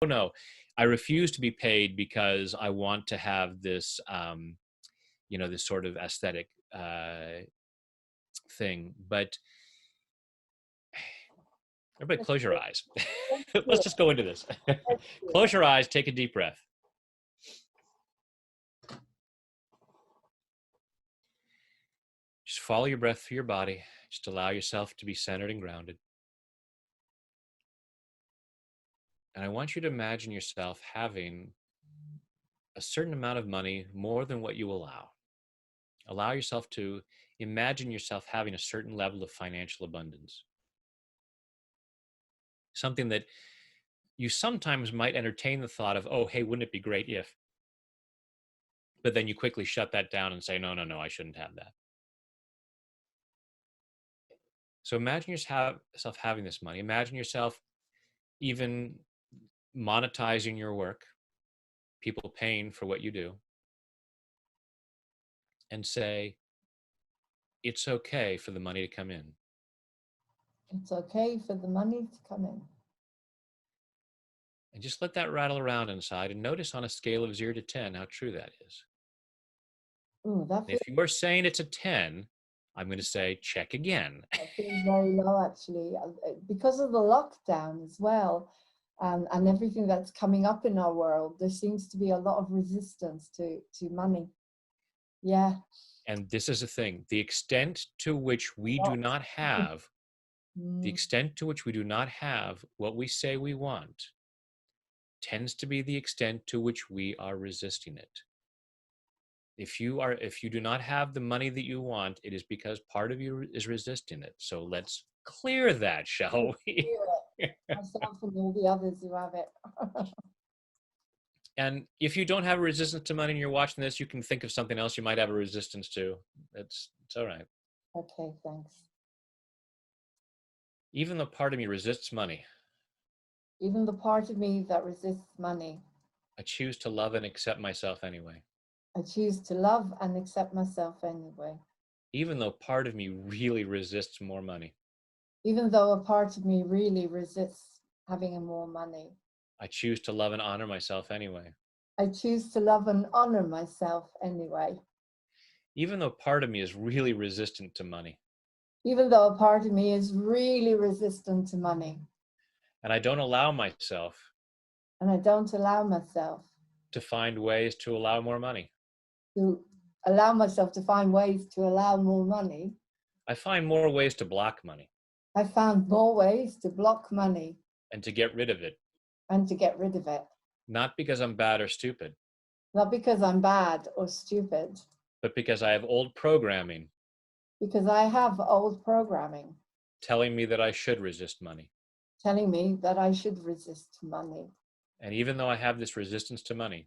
no, I refuse to be paid because I want to have this, this sort of aesthetic thing. But everybody Let's close do your it. eyes. Let's do Let's it. just go into this. Let's do Close it. your eyes, take a deep breath. Just follow your breath through your body. Just allow yourself to be centered and grounded. And I want you to imagine yourself having a certain amount of money, more than what you allow. Allow yourself to imagine yourself having a certain level of financial abundance. Something that you sometimes might entertain the thought of, oh, hey, wouldn't it be great if? But then you quickly shut that down and say, no, I shouldn't have that. So imagine yourself having this money. Imagine yourself even monetizing your work, people paying for what you do, and say, it's okay for the money to come in. It's okay for the money to come in. And just let that rattle around inside and notice on a scale of 0 to 10 how true that is. Ooh, that feels, If you are saying it's a 10, I'm going to say check again. that feels very low, actually, because of the lockdown as well, and everything that's coming up in our world. There seems to be a lot of resistance to money. Yeah. And this is the thing, the extent to which we do not have, the Mm. extent to which we do not have what we say we want tends to be the extent to which we are resisting it. If you do not have the money that you want, it is because part of you is resisting it. So let's clear that, shall we? Myself and all the others who have it. And if you don't have a resistance to money and you're watching this, you can think of something else you might have a resistance to. It's all right. Okay, thanks. Even though part of me resists money, Even the part of me that resists money, I choose to love and accept myself anyway. I choose to love and accept myself anyway. Even though part of me really resists more money, Even though a part of me really resists having more money, I choose to love and honor myself anyway. I choose to love and honor myself anyway. Even though part of me is really resistant to money, Even though a part of me is really resistant to money, and I don't allow myself and I don't allow myself to find ways to allow more money. to find ways to allow more money, I find more ways to block money I found more ways to block money and to get rid of it. and to get rid of it. Not because I'm bad or stupid, Not because I'm bad or stupid, but because I have old programming because I have old programming telling me that I should resist money. telling me that I should resist money. And even though I have this resistance to money,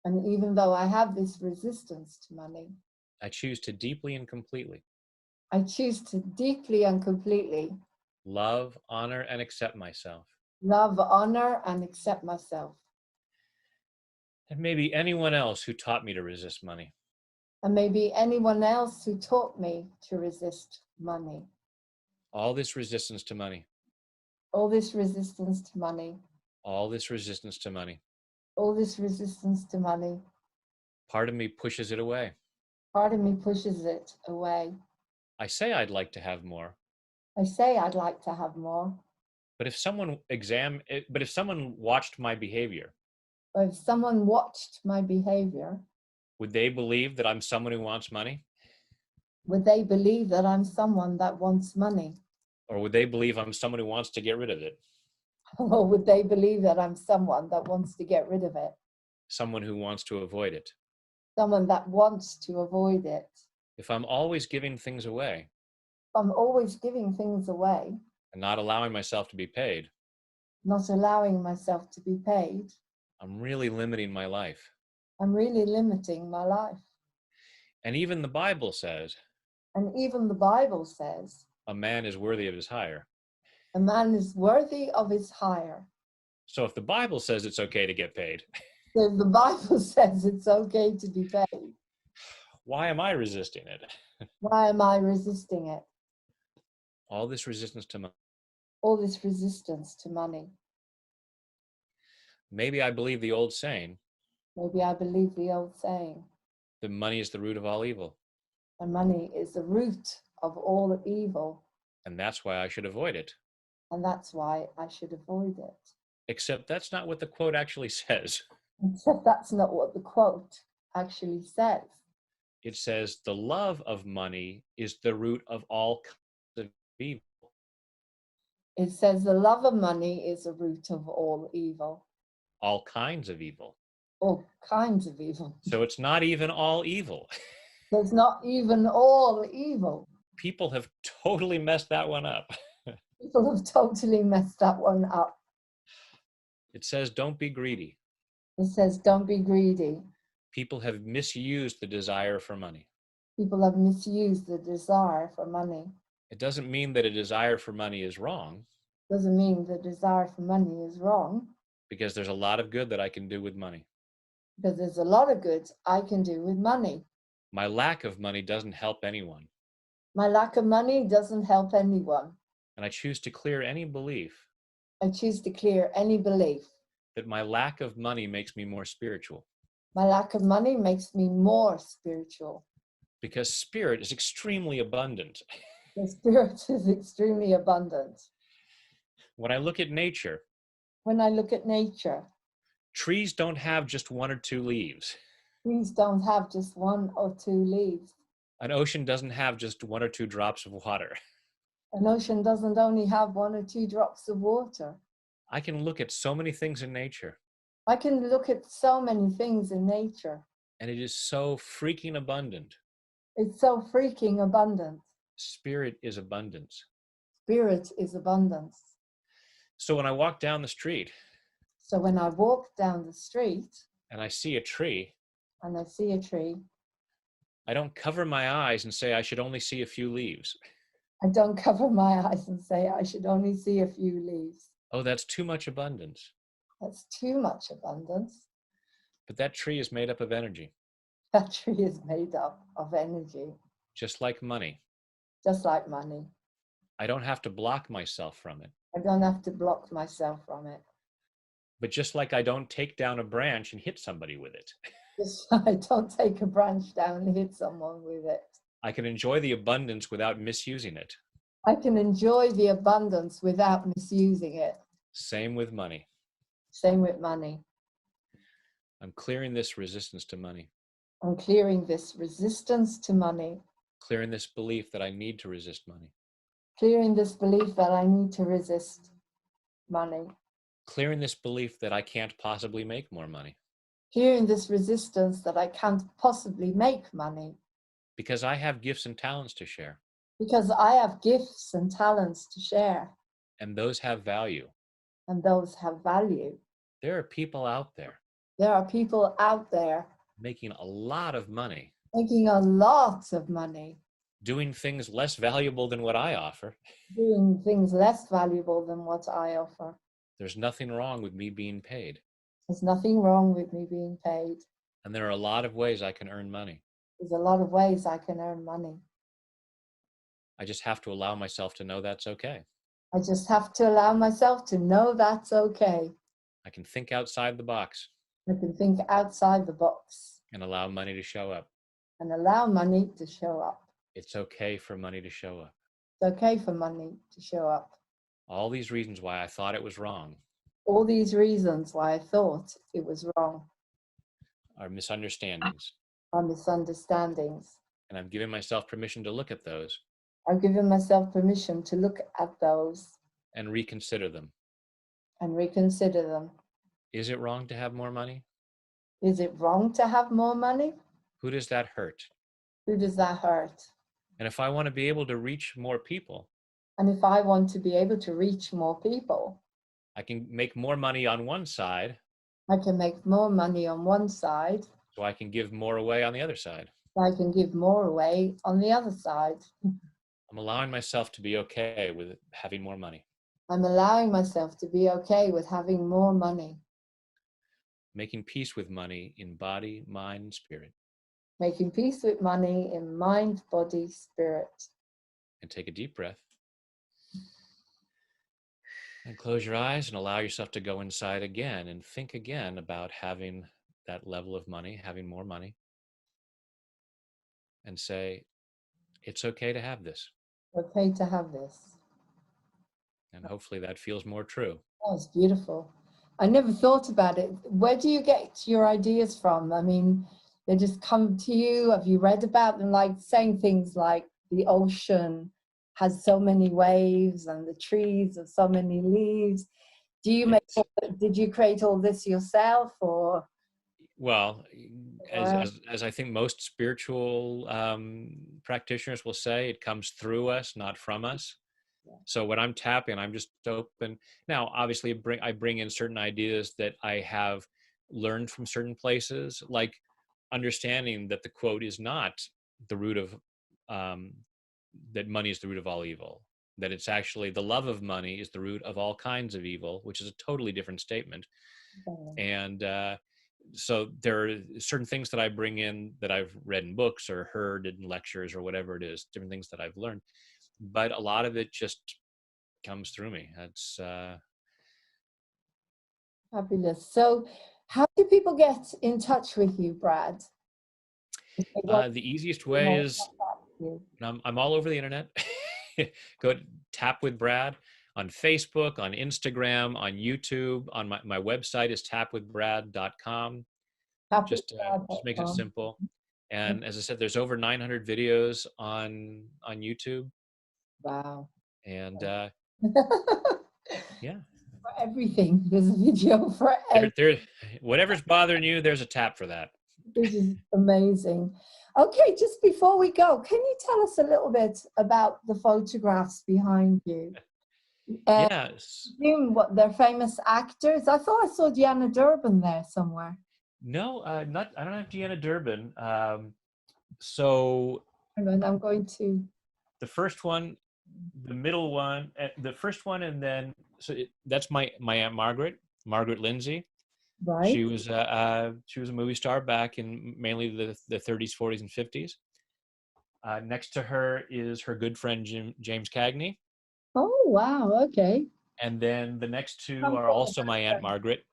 And even though I have this resistance to money, I choose to deeply and completely I choose to deeply and completely love, honor, and accept myself. love, honor, and accept myself. And maybe anyone else who taught me to resist money. And maybe anyone else who taught me to resist money. All this resistance to money. All this resistance to money. All this resistance to money. All this resistance to money. Part of me pushes it away. Part of me pushes it away. I say I'd like to have more. I say I'd like to have more. But if someone watched my behavior, But if someone watched my behavior, would they believe that I'm someone who wants money? would they believe that I'm someone that wants money? Or would they believe I'm someone who wants to get rid of it? Or would they believe that I'm someone that wants to get rid of it? Someone who wants to avoid it? Someone that wants to avoid it. If I'm always giving things away, I'm always giving things away, and not allowing myself to be paid, not allowing myself to be paid, I'm really limiting my life. I'm really limiting my life. And even the Bible says, And even the Bible says, a man is worthy of his hire. a man is worthy of his hire. So if the Bible says it's okay to get paid, So if the Bible says it's okay to be paid, why am I resisting it? why am I resisting it? All this resistance to money. All this resistance to money. Maybe I believe the old saying Maybe I believe the old saying, that money is the root of all evil, and money is the root of all evil, and that's why I should avoid it. and that's why I should avoid it. Except that's not what the quote actually says. Except that's not what the quote actually says. It says the love of money is the root of all kinds of evil. It says the love of money is the root of all evil, All kinds of evil. all kinds of evil. So it's not even all evil. There's not even all evil. People have totally messed that one up. People have totally messed that one up. It says don't be greedy. It says don't be greedy. People have misused the desire for money. People have misused the desire for money. It doesn't mean that a desire for money is wrong, Doesn't mean the desire for money is wrong, because there's a lot of good that I can do with money. because there's a lot of good I can do with money. My lack of money doesn't help anyone, My lack of money doesn't help anyone. and I choose to clear any belief I choose to clear any belief. that my lack of money makes me more spiritual, My lack of money makes me more spiritual. because spirit is extremely abundant. The spirit is extremely abundant. When I look at nature, When I look at nature, trees don't have just one or two leaves. trees don't have just one or two leaves. An ocean doesn't have just one or two drops of water. An ocean doesn't only have one or two drops of water. I can look at so many things in nature, I can look at so many things in nature. and it is so freaking abundant. It's so freaking abundant. Spirit is abundance. Spirit is abundance. So when I walk down the street So when I walk down the street and I see a tree, and I see a tree, I don't cover my eyes and say I should only see a few leaves. I don't cover my eyes and say I should only see a few leaves. Oh, that's too much abundance. That's too much abundance. But that tree is made up of energy, That tree is made up of energy, just like money. just like money. I don't have to block myself from it. I don't have to block myself from it. But just like I don't take down a branch and hit somebody with it, Just I don't take a branch down and hit someone with it. I can enjoy the abundance without misusing it. I can enjoy the abundance without misusing it. Same with money. Same with money. I'm clearing this resistance to money, I'm clearing this resistance to money, clearing this belief that I need to resist money, clearing this belief that I need to resist money, clearing this belief that I can't possibly make more money, clearing this resistance that I can't possibly make money, because I have gifts and talents to share, because I have gifts and talents to share, and those have value. and those have value. There are people out there There are people out there making a lot of money, making a lot of money, doing things less valuable than what I offer. doing things less valuable than what I offer. There's nothing wrong with me being paid. There's nothing wrong with me being paid. And there are a lot of ways I can earn money. There's a lot of ways I can earn money. I just have to allow myself to know that's okay. I just have to allow myself to know that's okay. I can think outside the box I can think outside the box and allow money to show up. and allow money to show up. It's okay for money to show up. It's okay for money to show up. All these reasons why I thought it was wrong All these reasons why I thought it was wrong are misunderstandings. are misunderstandings. And I'm giving myself permission to look at those I've given myself permission to look at those and reconsider them. and reconsider them. Is it wrong to have more money? Is it wrong to have more money? Who does that hurt? Who does that hurt? And if I want to be able to reach more people, And if I want to be able to reach more people, I can make more money on one side I can make more money on one side, so I can give more away on the other side. so I can give more away on the other side. I'm allowing myself to be okay with having more money, I'm allowing myself to be okay with having more money, making peace with money in body, mind, and spirit. making peace with money in mind, body, spirit. And take a deep breath. And close your eyes and allow yourself to go inside again and think again about having that level of money, having more money, and say, it's okay to have this. Okay to have this. And hopefully that feels more true. That was beautiful. I never thought about it. Where do you get your ideas from? I mean, they just come to you. Have you read about them? Like saying things like the ocean has so many waves and the trees have so many leaves. Do you make, It's, did you create all this yourself or? well, Wow. as I think most spiritual practitioners will say, it comes through us, not from us. So when I'm tapping, I'm just open. Now, obviously, I bring in certain ideas that I have learned from certain places, like understanding that the quote is not the root of um, that money is the root of all evil. That it's actually the love of money is the root of all kinds of evil, which is a totally different statement. And so there are certain things that I bring in that I've read in books or heard in lectures or whatever it is, different things that I've learned. But a lot of it just comes through me. That's Fabulous. So how do people get in touch with you, Brad? If they want the easiest to way know is about you? I'm all over the internet. Go to Tap with Brad on Facebook, on Instagram, on YouTube. On my website is tapwithbrad.com. Just make it Happybrad.com. simple. And as I said, there's over 900 videos on YouTube. Wow. And yeah, For everything. There's a video for there, everything. there, whatever's bothering you, there's a tap for that. This is amazing. Okay, just before we go, can you tell us a little bit about the photographs behind you? Yes. What they're famous actors? I thought I saw Deanna Durbin there somewhere. No, not. I don't have Deanna Durbin. So And I'm going to. the first one, the middle one, the first one, and then that's my Aunt Margaret Lindsay. Right. She was a movie star back in mainly the 30s, 40s, and 50s. Next to her is her good friend James Cagney, Oh, wow. Okay. and then the next two Come are from a also my Aunt Margaret.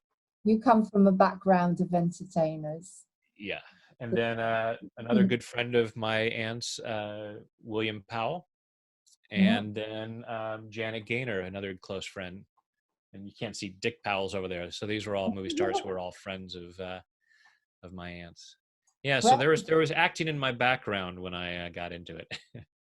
You come from a background of entertainers. Yeah, and then another good friend of my aunt's, William Powell, Yeah. and then Janet Gaynor, another close friend. And you can't see Dick Powell's over there. So these were all movie stars who were all friends of my aunt's. Yeah, so Right. there was acting in my background when I got into it.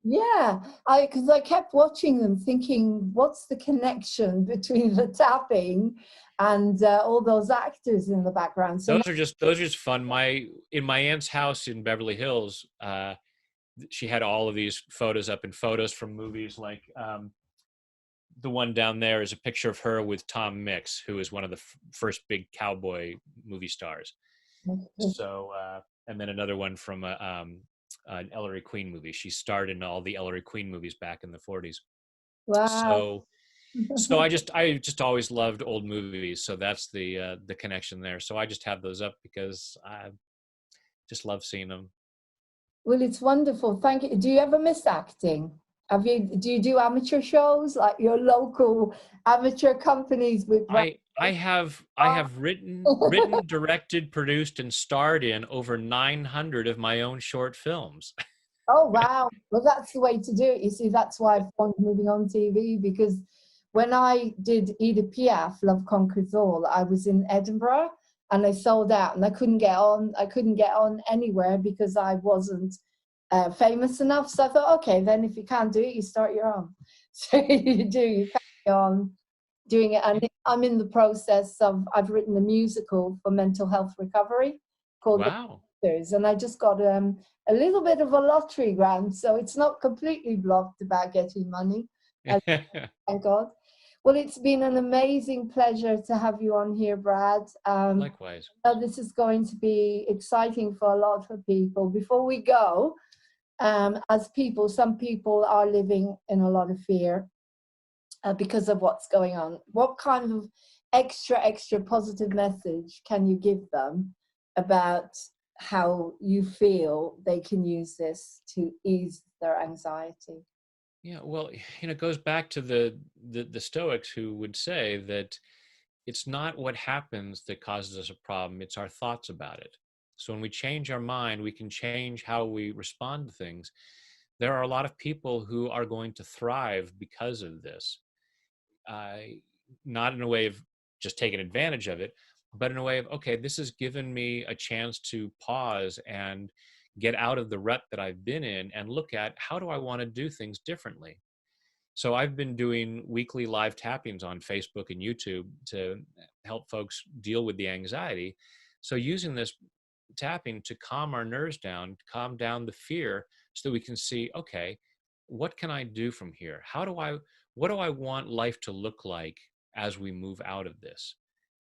Yeah, because I kept watching them thinking, what's the connection between the tapping and all those actors in the background? So now, Those are just fun. In my aunt's house in Beverly Hills, she had all of these photos up, and photos from movies like the one down there is a picture of her with Tom Mix, who is one of the first big cowboy movie stars. So, and then another one from an Ellery Queen movie. She starred in all the Ellery Queen movies back in the 40s. wow. So I just always loved old movies. So that's the connection there. So I just have those up because I just love seeing them. Well, it's wonderful. Thank you. Do you ever miss acting? Do you do amateur shows like your local amateur companies with? I have written, directed, produced, and starred in over 900 of my own short films. Oh, wow. Well, that's the way to do it. You see, that's why I've gone moving on TV, because when I did Edith Piaf, Love Conquers All, I was in Edinburgh and I sold out and I couldn't get on. I couldn't get on anywhere because I wasn't famous enough. So I thought, okay, then if you can't do it, you start your own. So you carry on doing it. And I'm in the process of, I've written a musical for mental health recovery called Wow. and I just got a little bit of a lottery grant, so it's not completely blocked about getting money. Thank God. Well, it's been an amazing pleasure to have you on here, Brad. Likewise. This is going to be exciting for a lot of people. Before we go, as people, some people are living in a lot of fear because of what's going on. What kind of extra positive message can you give them about how you feel they can use this to ease their anxiety? Yeah, well, it goes back to the Stoics, who would say that it's not what happens that causes us a problem, it's our thoughts about it. So when we change our mind, we can change how we respond to things. There are a lot of people who are going to thrive because of this. uh, Not in a way of just taking advantage of it, but in a way of, okay, this has given me a chance to pause and get out of the rut that I've been in and look at, how do I want to do things differently? So I've been doing weekly live tappings on Facebook and YouTube to help folks deal with the anxiety. So using this tapping to calm our nerves down, calm down the fear, so that we can see, okay, what can I do from here? What do I want life to look like as we move out of this?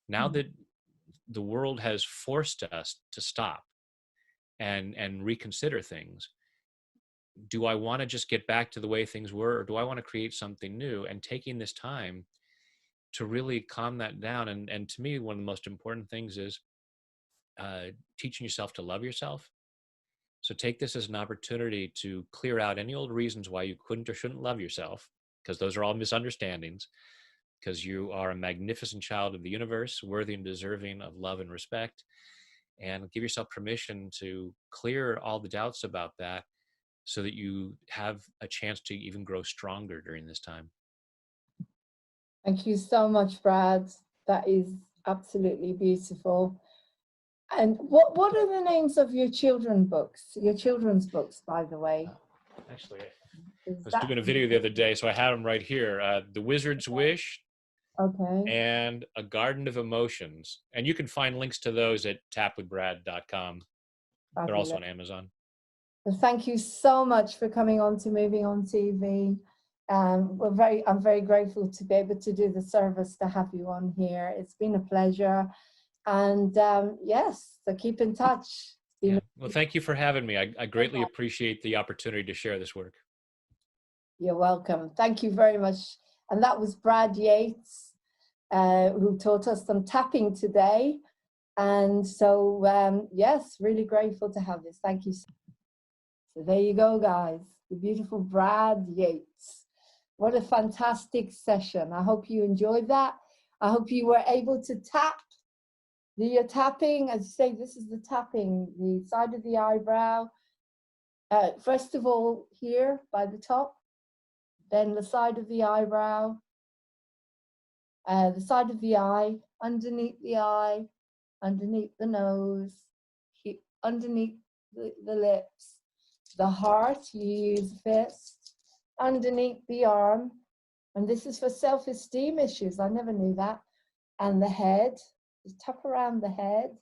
Now Mm. that the world has forced us to stop and reconsider things, do I want to just get back to the way things were, or do I want to create something new? And taking this time to really calm that down. And to me, one of the most important things is teaching yourself to love yourself. So take this as an opportunity to clear out any old reasons why you couldn't or shouldn't love yourself, because those are all misunderstandings, because you are a magnificent child of the universe, worthy and deserving of love and respect. And give yourself permission to clear all the doubts about that, so that you have a chance to even grow stronger during this time. Thank you so much, Brad. That is absolutely beautiful. And what are the names of your children's books, by the way? Actually, I Is was that doing a video the other day, so I had them right here. The Wizard's Wish okay? and A Garden of Emotions. And you can find links to those at tapwithbrad.com. They're also Fabulous. on Amazon. Well, thank you so much for coming on to Moving On TV. I'm very grateful to be able to do the service to have you on here. It's been a pleasure. And yes, so keep in touch. Yeah. Well, thank you for having me. I greatly appreciate the opportunity to share this work. You're welcome. Thank you very much. And that was Brad Yates, who taught us some tapping today. And so, yes, really grateful to have this. Thank you. So there you go, guys. The beautiful Brad Yates. What a fantastic session. I hope you enjoyed that. I hope you were able to tap. The tapping, as you say, this is the tapping, the side of the eyebrow. First of all, here by the top, then the side of the eyebrow, the side of the eye, underneath the eye, underneath the nose, underneath the lips, the heart, you use a fist, underneath the arm, and this is for self-esteem issues, I never knew that, and the head, just tap around the head,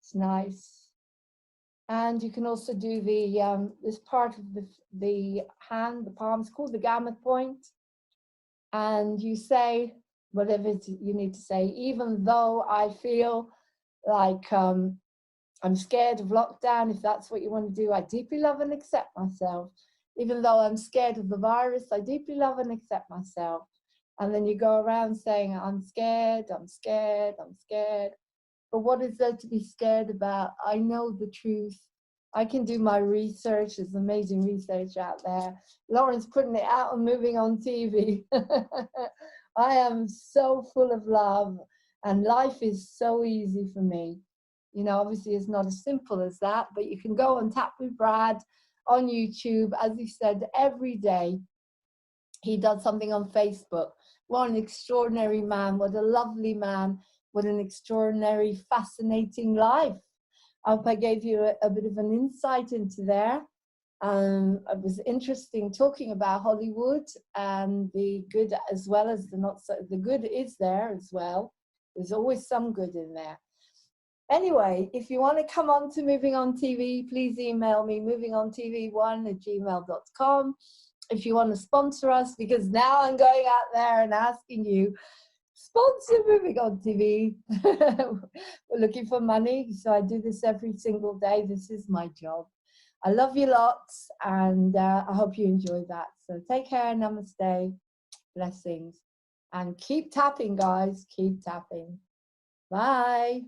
it's nice. And you can also do the this part of the hand, the palm, it's called the gamut point, and you say whatever you need to say, even though I feel like I'm scared of lockdown, if that's what you want to do. I deeply love and accept myself. Even though I'm scared of the virus, I deeply love and accept myself. And then you go around saying, I'm scared, I'm scared, I'm scared. But what is there to be scared about? I know the truth. I can do my research. There's amazing research out there. Lauren's putting it out and Moving On TV. I am so full of love, and life is so easy for me. You know, obviously it's not as simple as that, but you can go and Tap with Brad on YouTube. As he said, every day he does something on Facebook. What an extraordinary man. What a lovely man. What an extraordinary, fascinating life. I hope I gave you a bit of an insight into there. It was interesting talking about Hollywood and the good as well as the not so. The good is there as well. There's always some good in there. Anyway, if you want to come on to Moving On TV, please email me movingontv1@gmail.com. If you want to sponsor us, because now I'm going out there and asking you, sponsor Moving On TV. We're looking for money, so I do this every single day. This is my job. I love you lots, and I hope you enjoy that. So take care, namaste, blessings, and keep tapping, guys. Keep tapping. Bye.